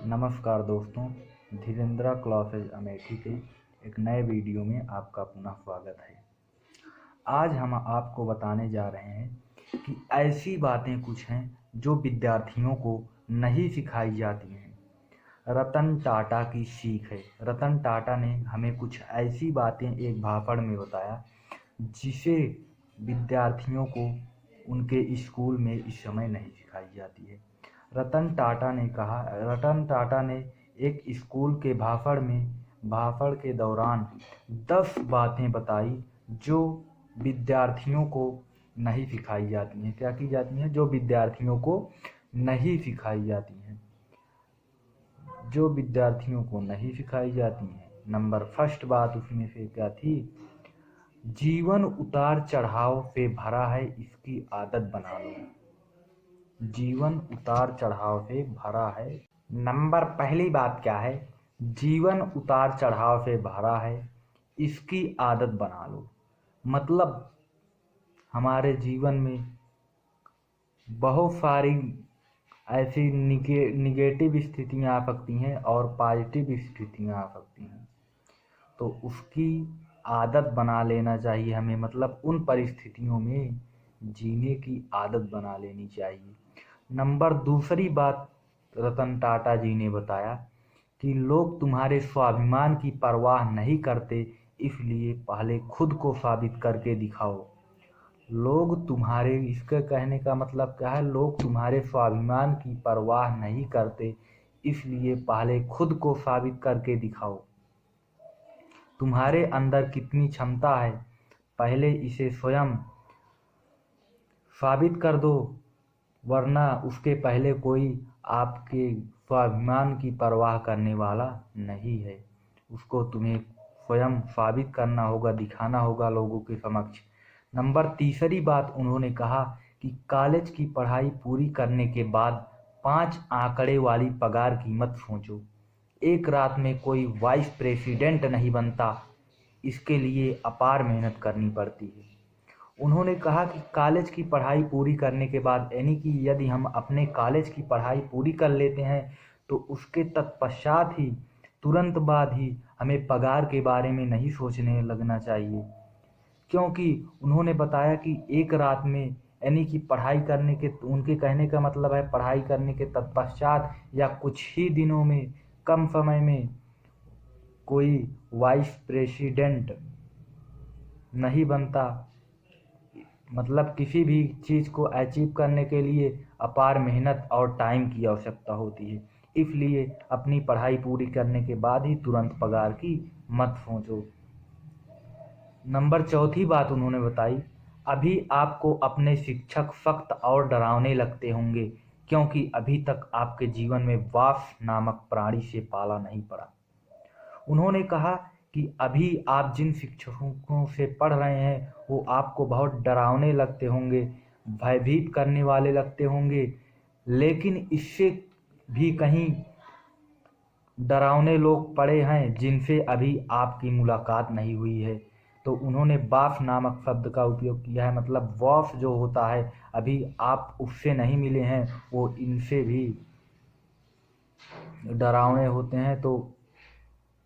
नमस्कार दोस्तों, धीरेन्द्रा क्लासेज अमेठी के एक नए वीडियो में आपका पुनः स्वागत है। आज हम आपको बताने जा रहे हैं कि ऐसी बातें कुछ हैं जो विद्यार्थियों को नहीं सिखाई जाती हैं। रतन टाटा की सीख है। रतन टाटा ने हमें कुछ ऐसी बातें एक भाषण में बताया जिसे विद्यार्थियों को उनके स्कूल में इस समय नहीं सिखाई जाती है। रतन टाटा ने एक स्कूल के भाषण के दौरान 10 बातें बताई जो विद्यार्थियों को नहीं सिखाई जाती हैं। क्या की जाती हैं? जो विद्यार्थियों को नहीं सिखाई जाती हैं। जो विद्यार्थियों को नहीं सिखाई जाती हैं। नंबर फर्स्ट बात उसमें से क्या थी? जीवन उतार चढ़ाव से भरा है, इसकी आदत बना लो। जीवन उतार चढ़ाव से भरा है। पहली बात क्या है? जीवन उतार चढ़ाव से भरा है, इसकी आदत बना लो। मतलब हमारे जीवन में बहुत सारी ऐसी निगेटिव स्थितियाँ आ सकती हैं और पॉजिटिव स्थितियाँ आ सकती हैं, तो उसकी आदत बना लेना चाहिए हमें। मतलब उन परिस्थितियों में जीने की आदत बना लेनी चाहिए। दूसरी बात रतन टाटा जी ने बताया कि लोग तुम्हारे स्वाभिमान की परवाह नहीं करते, इसलिए पहले खुद को साबित करके दिखाओ। इसके कहने का मतलब क्या है? लोग तुम्हारे स्वाभिमान की परवाह नहीं करते, इसलिए पहले खुद को साबित करके दिखाओ। तुम्हारे अंदर कितनी क्षमता है, पहले इसे स्वयं साबित कर दो, वरना उसके पहले कोई आपके स्वाभिमान की परवाह करने वाला नहीं है। उसको तुम्हें स्वयं साबित करना होगा, दिखाना होगा लोगों के समक्ष। तीसरी बात उन्होंने कहा कि कॉलेज की पढ़ाई पूरी करने के बाद 5 आंकड़े वाली पगार की मत सोचो। एक रात में कोई वाइस प्रेसिडेंट नहीं बनता, इसके लिए अपार मेहनत करनी पड़ती है। उन्होंने कहा कि कॉलेज की पढ़ाई पूरी करने के बाद, यानी कि यदि हम अपने कॉलेज की पढ़ाई पूरी कर लेते हैं तो उसके तत्पश्चात ही तुरंत बाद ही हमें पगार के बारे में नहीं सोचने लगना चाहिए, क्योंकि उन्होंने बताया कि एक रात में, यानी कि पढ़ाई करने के, उनके कहने का मतलब है पढ़ाई करने के तत्पश्चात या कुछ ही दिनों में, कम समय में कोई वाइस प्रेसिडेंट नहीं बनता। मतलब किसी भी चीज़ को अचीव करने के लिए अपार मेहनत और टाइम की आवश्यकता होती है, इसलिए अपनी पढ़ाई पूरी करने के बाद ही तुरंत पगार की मत सोचो। चौथी बात उन्होंने बताई, अभी आपको अपने शिक्षक सख्त और डरावने लगते होंगे, क्योंकि अभी तक आपके जीवन में वाफ नामक प्राणी से पाला नहीं पड़ा। उन्होंने कहा कि अभी आप जिन शिक्षकों से पढ़ रहे हैं वो आपको बहुत डरावने लगते होंगे, भयभीत करने वाले लगते होंगे, लेकिन इससे भी कहीं डरावने लोग पड़े हैं जिनसे अभी आपकी मुलाकात नहीं हुई है। तो उन्होंने वाफ नामक शब्द का उपयोग किया है। मतलब वाफ जो होता है, अभी आप उससे नहीं मिले हैं, वो इनसे भी डरावने होते हैं। तो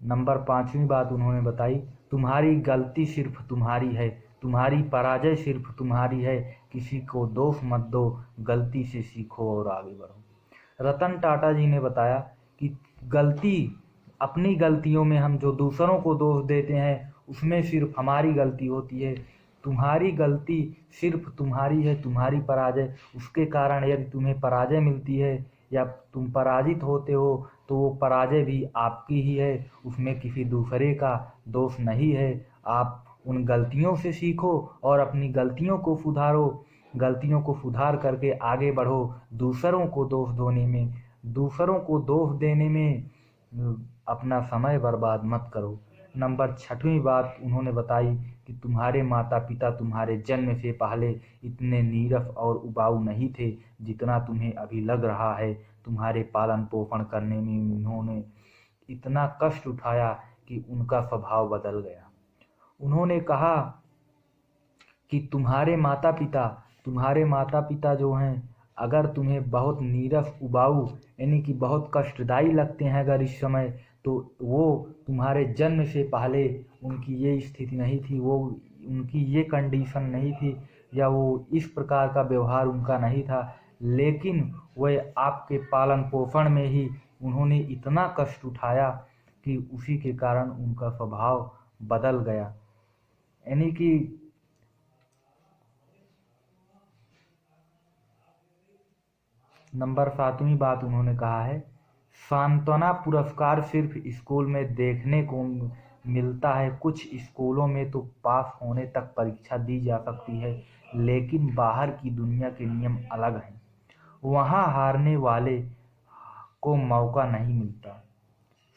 5वीं बात उन्होंने बताई, तुम्हारी गलती सिर्फ तुम्हारी है, तुम्हारी पराजय सिर्फ तुम्हारी है, किसी को दोष मत दो, गलती से सीखो और आगे बढ़ो। रतन टाटा जी ने बताया कि अपनी गलतियों में हम जो दूसरों को दोष देते हैं, उसमें सिर्फ हमारी गलती होती है। तुम्हारी गलती सिर्फ तुम्हारी है, तुम्हारी पराजय, उसके कारण यदि तुम्हें पराजय मिलती है या तुम पराजित होते हो तो वो पराजय भी आपकी ही है, उसमें किसी दूसरे का दोष नहीं है। आप उन गलतियों से सीखो और अपनी गलतियों को सुधारो, गलतियों को सुधार करके आगे बढ़ो। दूसरों को दोष देने में अपना समय बर्बाद मत करो। 6वीं बात उन्होंने बताई कि तुम्हारे माता पिता तुम्हारे जन्म से पहले इतने नीरस और उबाऊ नहीं थे जितना तुम्हें अभी लग रहा है। तुम्हारे पालन पोषण करने में उन्होंने इतना कष्ट उठाया कि उनका स्वभाव बदल गया। उन्होंने कहा कि तुम्हारे माता पिता जो हैं, अगर तुम्हें बहुत नीरस उबाऊ, यानी कि बहुत कष्टदायी लगते हैं अगर इस समय, तो वो तुम्हारे जन्म से पहले उनकी ये स्थिति नहीं थी, वो उनकी ये कंडीशन नहीं थी, या वो इस प्रकार का व्यवहार उनका नहीं था, लेकिन वह आपके पालन पोषण में ही उन्होंने इतना कष्ट उठाया कि उसी के कारण उनका स्वभाव बदल गया। यानी कि नंबर 7वीं बात उन्होंने कहा है, सांत्वना पुरस्कार सिर्फ स्कूल में देखने को मिलता है। कुछ स्कूलों में तो पास होने तक परीक्षा दी जा सकती है, लेकिन बाहर की दुनिया के नियम अलग हैं। वहाँ हारने वाले को मौका नहीं मिलता।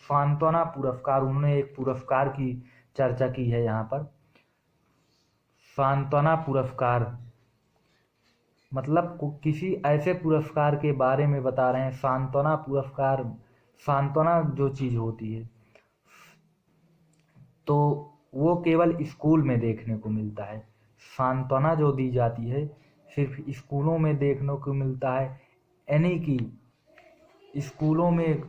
सांत्वना पुरस्कार, उन्होंने एक पुरस्कार की चर्चा की है यहाँ पर। सांत्वना पुरस्कार मतलब किसी ऐसे पुरस्कार के बारे में बता रहे हैं। सांत्वना पुरस्कार, सांत्वना जो चीज़ होती है तो वो केवल स्कूल में देखने को मिलता है। सांत्वना जो दी जाती है सिर्फ स्कूलों में देखने को मिलता है, यानी कि स्कूलों में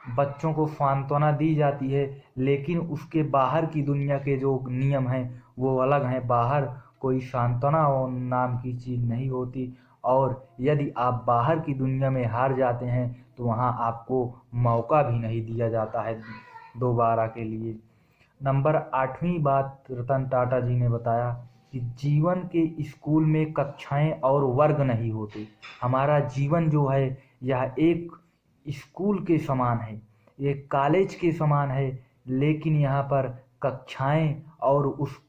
बच्चों को सांत्वना दी जाती है, लेकिन उसके बाहर की दुनिया के जो नियम हैं वो अलग हैं। बाहर कोई सांत्वना नाम की चीज़ नहीं होती, और यदि आप बाहर की दुनिया में हार जाते हैं तो वहाँ आपको मौका भी नहीं दिया जाता है दोबारा के लिए। नंबर 8वीं बात रतन टाटा जी ने बताया कि जीवन के स्कूल में कक्षाएं और वर्ग नहीं होते। हमारा जीवन जो है यह एक स्कूल के समान है, एक कॉलेज के समान है, लेकिन यहाँ पर कक्षाएं और उस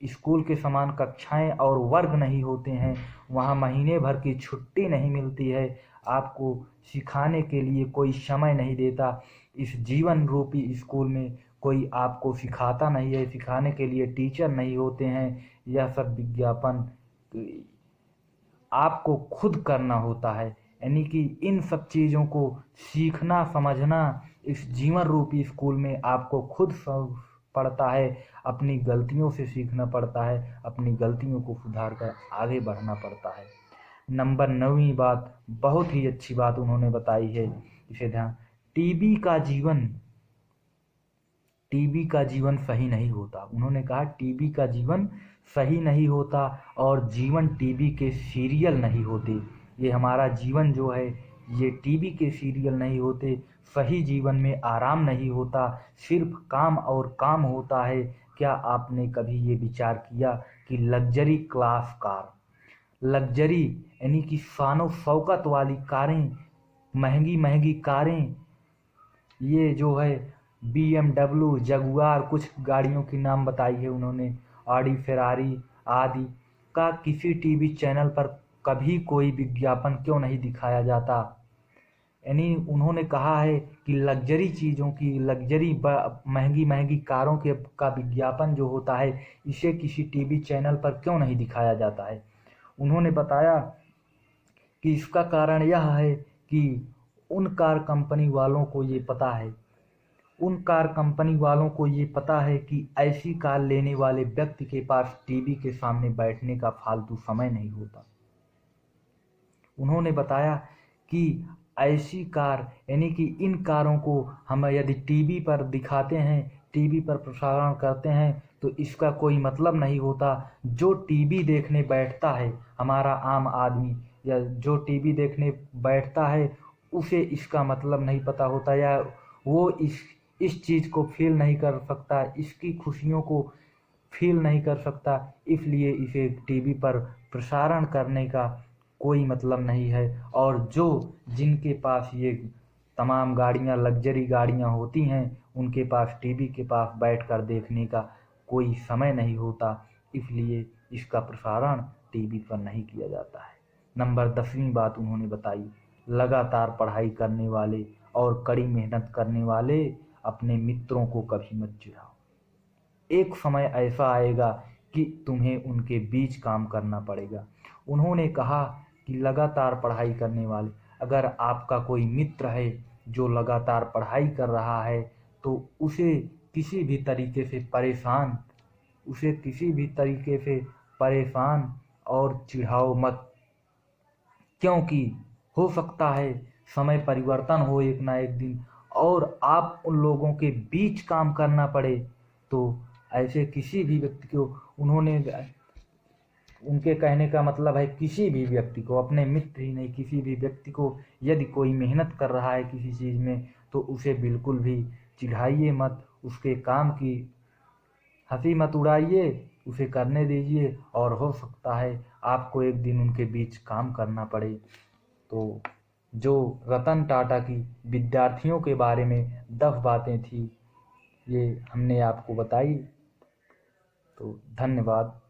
स्कूल के समान कक्षाएं और वर्ग नहीं होते हैं। वहाँ महीने भर की छुट्टी नहीं मिलती है, आपको सिखाने के लिए कोई समय नहीं देता। इस जीवन रूपी स्कूल में कोई आपको सिखाता नहीं है, सिखाने के लिए टीचर नहीं होते हैं। यह सब विज्ञापन आपको खुद करना होता है, यानी कि इन सब चीज़ों को सीखना समझना इस जीवन रूपी स्कूल में आपको खुद पड़ता है। अपनी गलतियों से सीखना पड़ता है, अपनी गलतियों को सुधार कर आगे बढ़ना पड़ता है। नंबर 9वीं बात, बहुत ही अच्छी बात उन्होंने बताई है, इसे ध्यान, टीबी का जीवन सही नहीं होता। उन्होंने कहा टीबी का जीवन सही नहीं होता, और जीवन टीबी के सीरियल नहीं होते। ये हमारा जीवन जो है ये टीबी के सीरियल नहीं होते। सही जीवन में आराम नहीं होता, सिर्फ काम और काम होता है। क्या आपने कभी ये विचार किया कि लग्जरी क्लास कार, लग्जरी यानी कि शानो शौकत वाली कारें, महंगी महंगी कारें, ये जो है BMW, जगुआर, कुछ गाड़ियों की नाम बताई है उन्होंने, ऑडी, फेरारी आदि का किसी टीवी चैनल पर कभी कोई विज्ञापन क्यों नहीं दिखाया जाता। यानी उन्होंने कहा है कि लग्जरी चीज़ों की, लग्जरी महंगी महंगी कारों के का विज्ञापन जो होता है इसे किसी टीवी चैनल पर क्यों नहीं दिखाया जाता है। उन्होंने बताया कि इसका कारण यह है कि उन कार कंपनी वालों को ये पता है, उन कार कंपनी वालों को ये पता है कि ऐसी कार लेने वाले व्यक्ति के पास टीवी के सामने बैठने का फालतू समय नहीं होता। उन्होंने बताया कि ऐसी कार यानी कि इन कारों को हम यदि टीवी पर दिखाते हैं, टीवी पर प्रसारण करते हैं, तो इसका कोई मतलब नहीं होता। जो टीवी देखने बैठता है, हमारा आम आदमी या जो टीवी देखने बैठता है, उसे इसका मतलब नहीं पता होता, या वो इस चीज़ को फील नहीं कर सकता, इसकी खुशियों को फील नहीं कर सकता। इसलिए इसे टीवी पर प्रसारण करने का कोई मतलब नहीं है। और जिनके पास ये तमाम गाड़ियाँ, लग्जरी गाड़ियाँ होती हैं, उनके पास टीवी के पास बैठकर देखने का कोई समय नहीं होता, इसलिए इसका प्रसारण टीवी पर नहीं किया जाता है। नंबर 10वीं बात उन्होंने बताई, लगातार पढ़ाई करने वाले और कड़ी मेहनत करने वाले अपने मित्रों को कभी मत चिढ़ाओ। एक समय ऐसा आएगा कि तुम्हें उनके बीच काम करना पड़ेगा। उन्होंने कहा कि लगातार पढ़ाई करने वाले, अगर आपका कोई मित्र है जो लगातार पढ़ाई कर रहा है तो उसे किसी भी तरीके से परेशान और चिढ़ाओ मत, क्योंकि हो सकता है समय परिवर्तन हो एक ना एक दिन और आप उन लोगों के बीच काम करना पड़े, तो ऐसे किसी भी व्यक्ति को उन्होंने, उनके कहने का मतलब है किसी भी व्यक्ति को, अपने मित्र ही नहीं, किसी भी व्यक्ति को यदि कोई मेहनत कर रहा है किसी चीज़ में तो उसे बिल्कुल भी चिढ़ाइए मत, उसके काम की हंसी मत उड़ाइए, उसे करने दीजिए। और हो सकता है आपको एक दिन उनके बीच काम करना पड़े। तो जो रतन टाटा की विद्यार्थियों के बारे में 10 बातें थी, ये हमने आपको बताई। तो धन्यवाद।